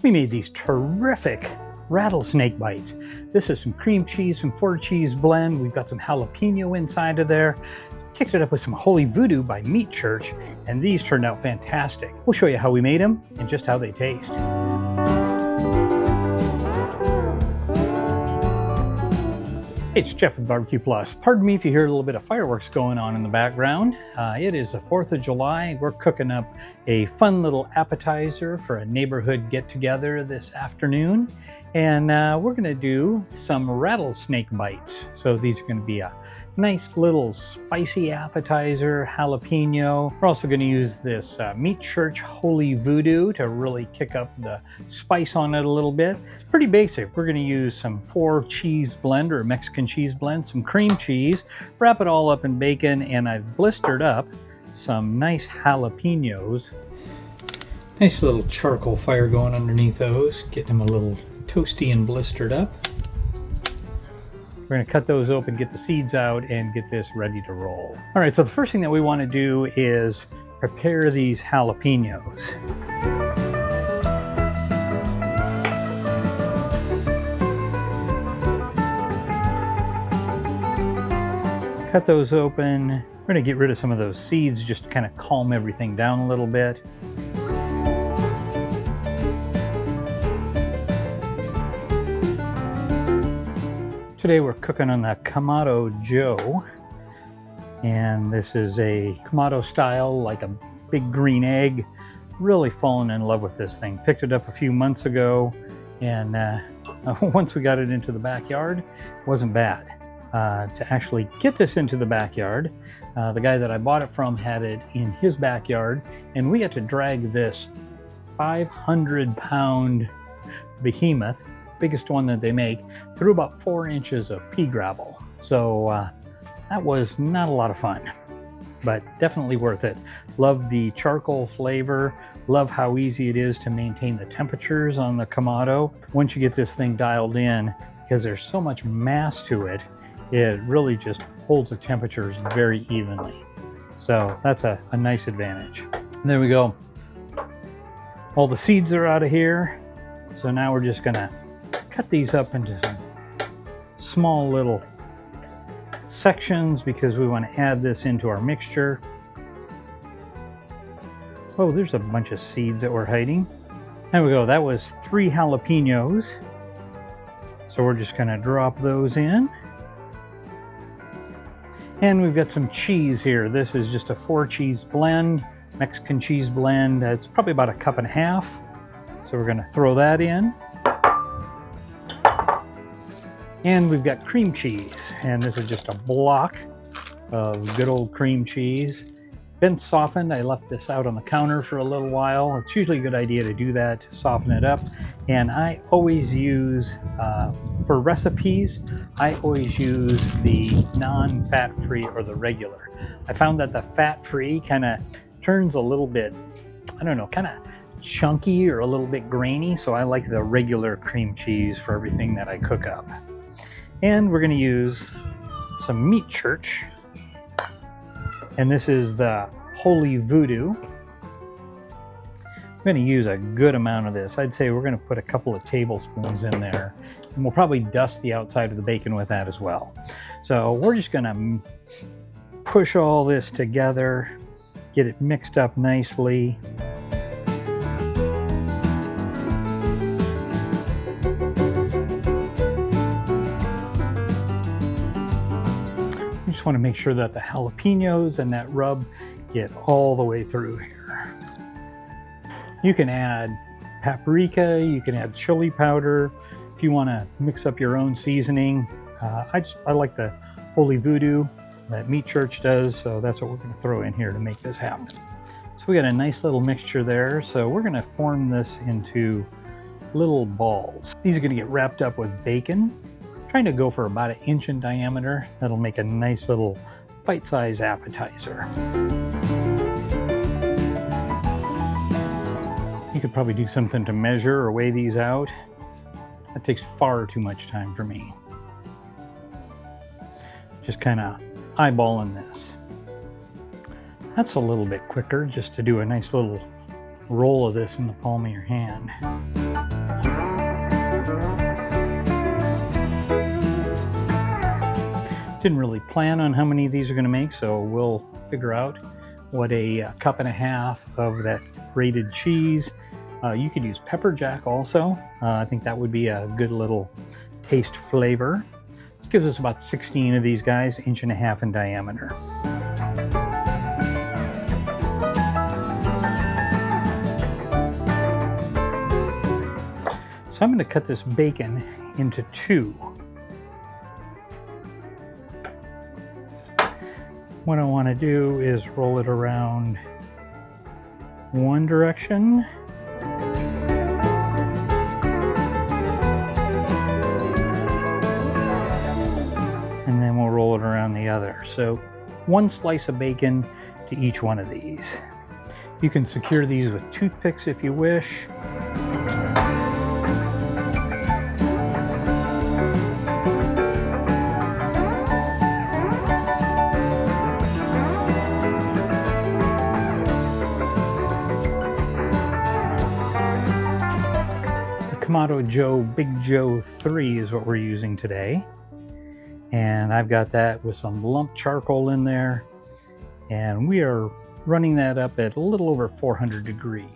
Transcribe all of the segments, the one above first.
we made these terrific rattlesnake bites. This is some cream cheese, some 4-cheese blend. We've got some jalapeno inside of there. Kicked it up with some Holy Voodoo by Meat Church, and these turned out fantastic. We'll show you how we made them and just how they taste. Hey, it's Jeff with BBQ Plus. Pardon me if you hear a little bit of fireworks going on in the background. It is the 4th of July. We're cooking up a fun little appetizer for a neighborhood get-together this afternoon. And we're gonna do some rattlesnake bites. So these are gonna be a nice little spicy appetizer, jalapeno. We're also gonna use this Meat Church Holy Voodoo to really kick up the spice on it a little bit. It's pretty basic. We're gonna use some 4-cheese blend or Mexican cheese blend, some cream cheese, wrap it all up in bacon, and I've blistered up some nice jalapenos. Nice little charcoal fire going underneath those, getting them a little toasty and blistered up. We're going to cut those open, get the seeds out, and get this ready to roll. All right, so the first thing that we want to do is prepare these jalapenos. Cut those open. We're going to get rid of some of those seeds just to kind of calm everything down a little bit. Today we're cooking on the Kamado Joe, and this is a Kamado style, like a big green egg. Really fallen in love with this thing. Picked it up a few months ago, and once we got it into the backyard, it wasn't bad. To actually get this into the backyard, the guy that I bought it from had it in his backyard, and we had to drag this 500-pound behemoth, biggest one that they make, through about 4 inches of pea gravel. So that was not a lot of fun, but definitely worth it. Love the charcoal flavor. Love how easy it is to maintain the temperatures on the Kamado. Once you get this thing dialed in, because there's so much mass to it, it really just holds the temperatures very evenly. So that's a nice advantage. There we go. All the seeds are out of here. So now we're just gonna cut these up into some small little sections because we want to add this into our mixture. Oh, there's a bunch of seeds that we're hiding. There we go. That was 3 jalapenos. So we're just going to drop those in. And we've got some cheese here. This is just a 4-cheese blend, Mexican cheese blend. It's probably about 1.5 cups. So we're going to throw that in. And we've got cream cheese, and this is just a block of good old cream cheese. Been softened. I left this out on the counter for a little while. It's usually a good idea to do that, to soften it up. And I always use, for recipes, I always use the non-fat-free or the regular. I found that the fat-free kind of turns a little bit, I don't know, kind of chunky or a little bit grainy. So I like the regular cream cheese for everything that I cook up. And we're going to use some Meat Church, and this is the Holy Voodoo. I'm going to use a good amount of this. I'd say we're going to put a couple of tablespoons in there, and we'll probably dust the outside of the bacon with that as well. So we're just going to push all this together, get it mixed up nicely. Want to make sure that the jalapenos and that rub get all the way through here. You can add paprika, you can add chili powder if you want to mix up your own seasoning. I like the Holy Voodoo that Meat Church does, so that's what we're going to throw in here to make this happen. So we got a nice little mixture there, so we're going to form this into little balls. These are going to get wrapped up with bacon. Trying to go for about 1 inch in diameter. That'll make a nice little bite-sized appetizer. You could probably do something to measure or weigh these out. That takes far too much time for me. Just kind of eyeballing this. That's a little bit quicker, just to do a nice little roll of this in the palm of your hand. Didn't really plan on how many of these are going to make, so we'll figure out what a cup and a half of that grated cheese. You could use pepper jack also. I think that would be a good little taste flavor. This gives us about 16 of these guys, 1.5 inches in diameter. So I'm going to cut this bacon into 2. What I want to do is roll it around one direction. And then we'll roll it around the other. So 1 slice of bacon to each one of these. You can secure these with toothpicks if you wish. Kamado Joe Big Joe 3 is what we're using today, and I've got that with some lump charcoal in there, and we are running that up at a little over 400 degrees.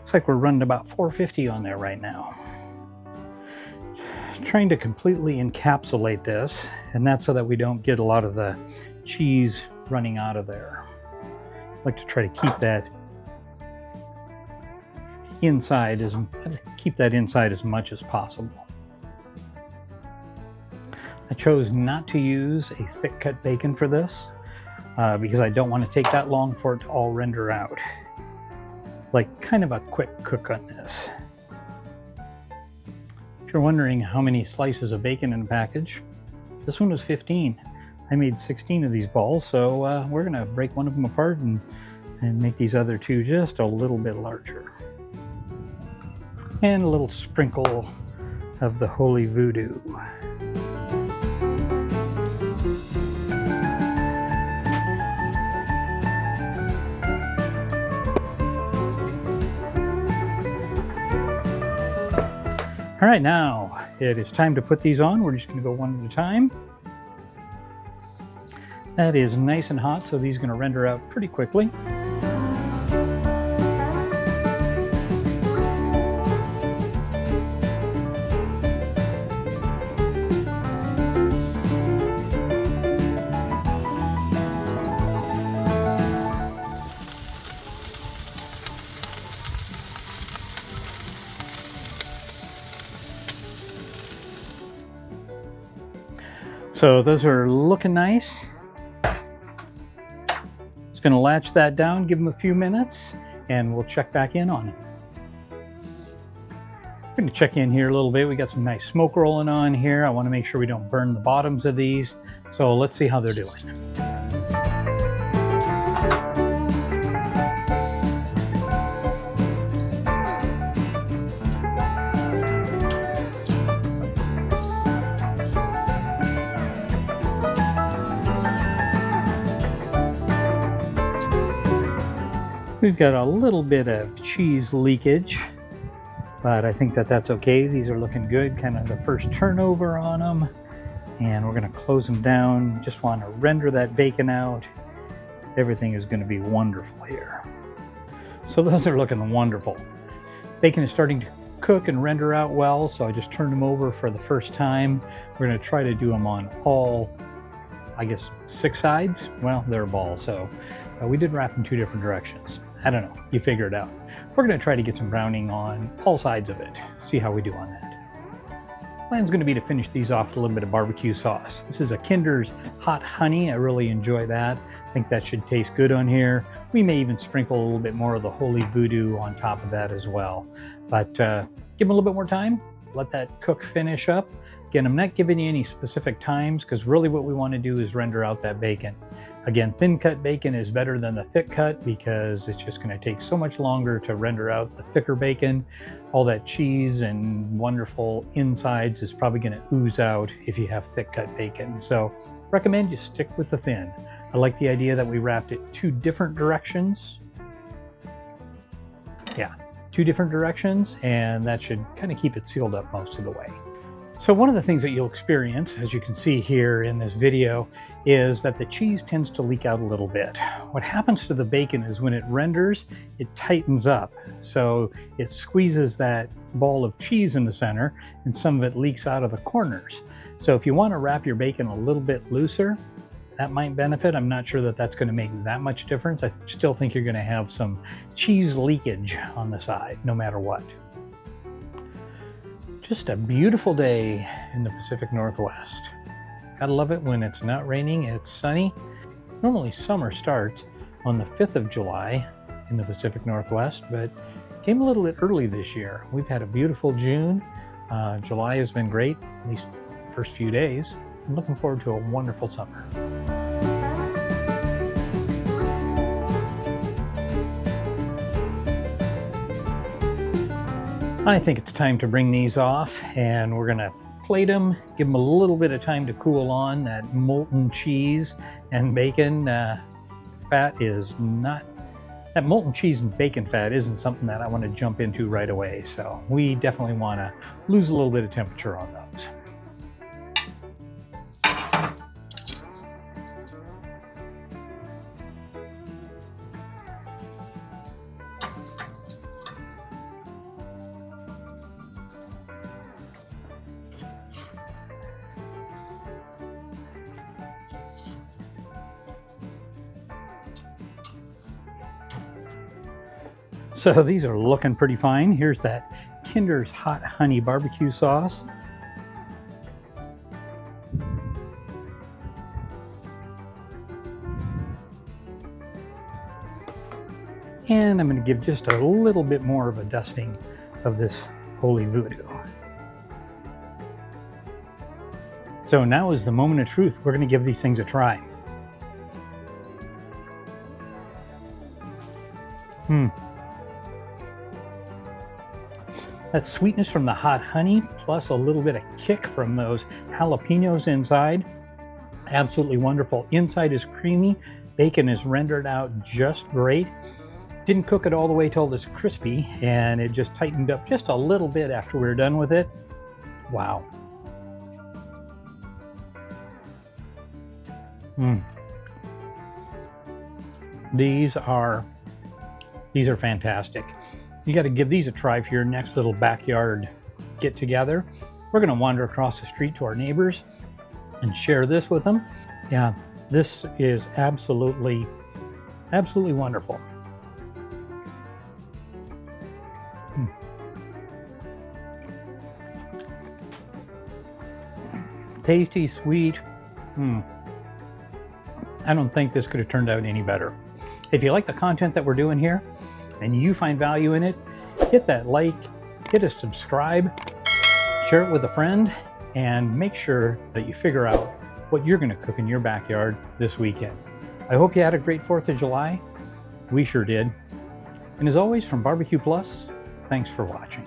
Looks like we're running about 450 on there right now. Trying to completely encapsulate this, and that's so that we don't get a lot of the cheese running out of there. I like to try to keep that inside as much as possible. I chose not to use a thick cut bacon for this because I don't want to take that long for it to all render out. Like kind of a quick cook on this. If you're wondering how many slices of bacon in a package, this one was 15. I made 16 of these balls, so we're gonna break one of them apart and make these other 2 just a little bit larger. And a little sprinkle of the holy voodoo. All right, now it is time to put these on. We're just going to go one at a time. That is nice and hot, so these are going to render out pretty quickly. So those are looking nice. It's going to latch that down, give them a few minutes, and we'll check back in on it. We're going to check in here a little bit. We got some nice smoke rolling on here. I want to make sure we don't burn the bottoms of these. So let's see how they're doing. We've got a little bit of cheese leakage, but I think that that's okay. These are looking good, kind of the first turnover on them. And we're going to close them down. Just want to render that bacon out. Everything is going to be wonderful here. So those are looking wonderful. Bacon is starting to cook and render out well, so I just turned them over for the first time. We're going to try to do them on all, I guess, 6 sides. Well, they're a ball, so we did wrap in 2 different directions. I don't know, you figure it out. We're going to try to get some browning on all sides of it, see how we do on that. Plan's going to be to finish these off with a little bit of barbecue sauce. This is a Kinder's Hot Honey. I really enjoy that. I think that should taste good on here. We may even sprinkle a little bit more of the holy voodoo on top of that as well. But give them a little bit more time, let that cook finish up. Again, I'm not giving you any specific times because really what we want to do is render out that bacon. Again, thin cut bacon is better than the thick cut because it's just going to take so much longer to render out the thicker bacon. All that cheese and wonderful insides is probably going to ooze out if you have thick cut bacon. So recommend you stick with the thin. I like the idea that we wrapped it 2 different directions. Yeah, 2 different directions, and that should kind of keep it sealed up most of the way. So one of the things that you'll experience, as you can see here in this video, is that the cheese tends to leak out a little bit. What happens to the bacon is when it renders, it tightens up. So it squeezes that ball of cheese in the center and some of it leaks out of the corners. So if you want to wrap your bacon a little bit looser, that might benefit. I'm not sure that that's going to make that much difference. I still think you're going to have some cheese leakage on the side, no matter what. Just a beautiful day in the Pacific Northwest. Gotta love it when it's not raining, it's sunny. Normally summer starts on the 5th of July in the Pacific Northwest, but came a little bit early this year. We've had a beautiful June. July has been great, at least the first few days. I'm looking forward to a wonderful summer. I think it's time to bring these off, and we're gonna plate them, give them a little bit of time to cool on. That molten cheese and bacon fat is not, that molten cheese and bacon fat isn't something that I want to jump into right away. So we definitely want to lose a little bit of temperature on those. So these are looking pretty fine. Here's that Kinder's Hot Honey Barbecue Sauce. And I'm going to give just a little bit more of a dusting of this Holy Voodoo. So now is the moment of truth. We're going to give these things a try. That sweetness from the hot honey, plus a little bit of kick from those jalapenos inside. Absolutely wonderful. Inside is creamy. Bacon is rendered out just great. Didn't cook it all the way till it's crispy, and it just tightened up just a little bit after we were done with it. Wow. These are fantastic. You got to give these a try for your next little backyard get together. We're going to wander across the street to our neighbors and share this with them. Yeah, this is absolutely wonderful. Tasty, sweet. I don't think this could have turned out any better. If you like the content that we're doing here, and you find value in it, hit that like, hit a subscribe, share it with a friend, and make sure that you figure out what you're going to cook in your backyard this weekend. I hope you had a great 4th of July. We sure did. And as always, from BBQ Plus, thanks for watching.